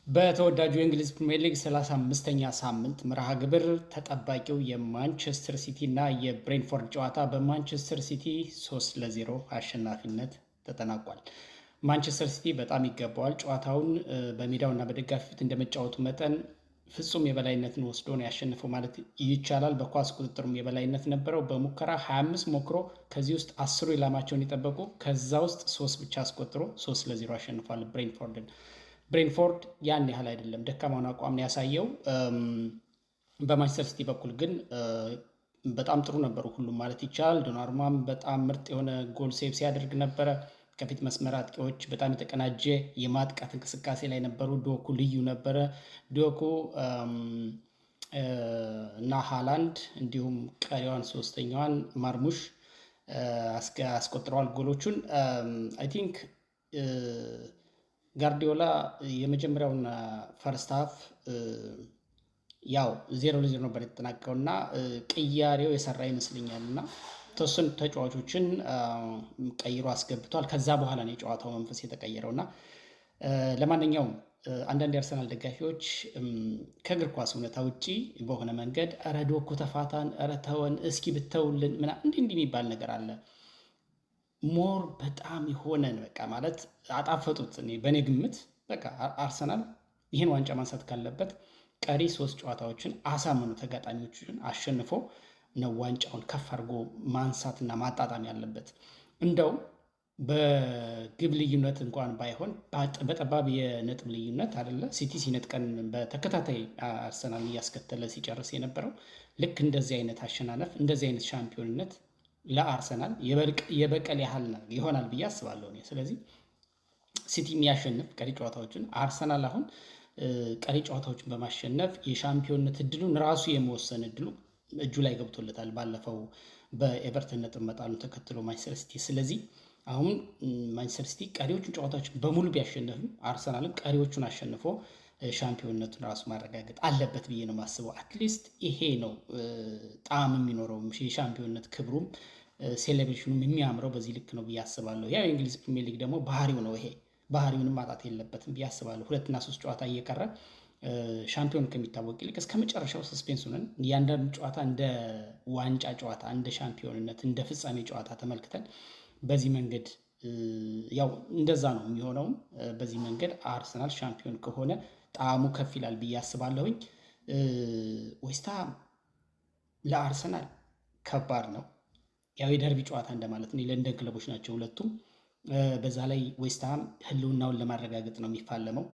በተወዳጁ የእንግሊዝ ፕሪምየር ሊግ 35ኛ ሳምንት መርሃ ግብር ተጠባቂው የማንቸስተር ሲቲ እና የብሬንትፎርድ ጨዋታ በማንቸስተር ሲቲ 3-0 አሸናፊነት ተጠናቋል። ማንቸስተር ሲቲ በጣም ይገባዋል። ጨዋታውን በሜዳውና በደጋፊ ፊት እንደመጫወቱ መጠን ፍጹም የበላይነትን ወስዶ ነው ያሸነፈው ማለት ይቻላል። በኳስ ቁጥጥሩም የበላይነት ነበረው። በሙከራ 25 ሞክሮ ከዚህ ውስጥ 10 ኢላማቸውን የጠበቁ ከዛ ውስጥ 3 ብቻ አስቆጥሮ 3-0 አሸንፏል ብሬንትፎርድን። ብሬንትፎርድ ያን ያህል አይደለም፣ ደካማውን አቋም ነው ያሳየው። በማንቸስተር ሲቲ በኩል ግን በጣም ጥሩ ነበሩ ሁሉም ማለት ይቻላል። ዶናሩማም በጣም ምርጥ የሆነ ጎል ሴቭ ሲያደርግ ነበረ። ከፊት መስመር አጥቂዎች በጣም የተቀናጀ የማጥቃት እንቅስቃሴ ላይ ነበሩ። ዶኩ ልዩ ነበረ። ዶኩ እና ሃላንድ እንዲሁም ቀሪዋን ሶስተኛዋን ማርሙሽ አስቆጥረዋል ጎሎቹን። አይ ቲንክ ጋርዲዮላ የመጀመሪያውን ፈርስት ሃፍ ያው 0-0 ነበር የተጠናቀቀው እና ቅያሬው የሰራ ይመስለኛል እና ተወሰኑ ተጫዋቾችን ቀይሮ አስገብቷል። ከዛ በኋላ ነው የጨዋታው መንፈስ የተቀየረው እና ለማንኛውም አንዳንድ የአርሰናል ደጋፊዎች ከእግር ኳስ እውነታ ውጪ በሆነ መንገድ ኧረ ዶኩ ተፋታን፣ ኧረ ተወን፣ እስኪ ብተውልን እንዲህ የሚባል ነገር አለ። ሞር በጣም የሆነን በቃ ማለት አጣፈጡት። በእኔ ግምት በቃ አርሰናል ይህን ዋንጫ ማንሳት ካለበት ቀሪ 3 ጨዋታዎችን አሳምኑ ተጋጣሚዎችን አሸንፎ ነው ዋንጫውን ከፍ አድርጎ ማንሳትና ማጣጣም ያለበት። እንደው በግብ ልዩነት እንኳን ባይሆን በጠባብ የነጥብ ልዩነት አይደለ ሲቲ ሲነጥቀን በተከታታይ አርሰናል እያስከተለ ሲጨርስ የነበረው ልክ እንደዚህ አይነት አሸናነፍ እንደዚህ አይነት ሻምፒዮንነት ለአርሰናል የበቀል ያህል ይሆናል ብዬ አስባለሁ። ስለዚህ ሲቲ የሚያሸንፍ ቀሪ ጨዋታዎችን አርሰናል አሁን ቀሪ ጨዋታዎችን በማሸነፍ የሻምፒዮንነት እድሉን ራሱ የመወሰን እድሉ እጁ ላይ ገብቶለታል፣ ባለፈው በኤቨርተን ነጥብ መጣሉን ተከትሎ ማንቸስተር ሲቲ። ስለዚህ አሁን ማንቸስተር ሲቲ ቀሪዎቹን ጨዋታዎች በሙሉ ቢያሸንፍም አርሰናልም ቀሪዎቹን አሸንፎ ሻምፒዮንነቱን ራሱ ማረጋገጥ አለበት ብዬ ነው የማስበው። አትሊስት ይሄ ነው ጣዕም የሚኖረው የሻምፒዮንነት ክብሩም ሴሌብሬሽኑም የሚያምረው በዚህ ልክ ነው ብዬ አስባለሁ። ያው የእንግሊዝ ፕሪሚየር ሊግ ደግሞ ባህሪው ነው። ይሄ ባህሪውንም ማጣት የለበትም ብዬ አስባለሁ። 2 እና 3 ጨዋታ እየቀረ ሻምፒዮን ከሚታወቅ ይልቅ እስከ መጨረሻው ሰስፔንስ ሆነን እያንዳንዱ ጨዋታ እንደ ዋንጫ ጨዋታ፣ እንደ ሻምፒዮንነት፣ እንደ ፍጻሜ ጨዋታ ተመልክተን በዚህ መንገድ ያው እንደዛ ነው የሚሆነውም። በዚህ መንገድ አርሰናል ሻምፒዮን ከሆነ ጣዕሙ ከፍ ይላል ብዬ አስባለሁኝ። ዌስትሃም ለአርሰናል ከባድ ነው። ያው የደርቢ ጨዋታ እንደማለት ነው። የለንደን ክለቦች ናቸው ሁለቱም። በዛ ላይ ዌስትሃም ህልውናውን ለማረጋገጥ ነው የሚፋለመው።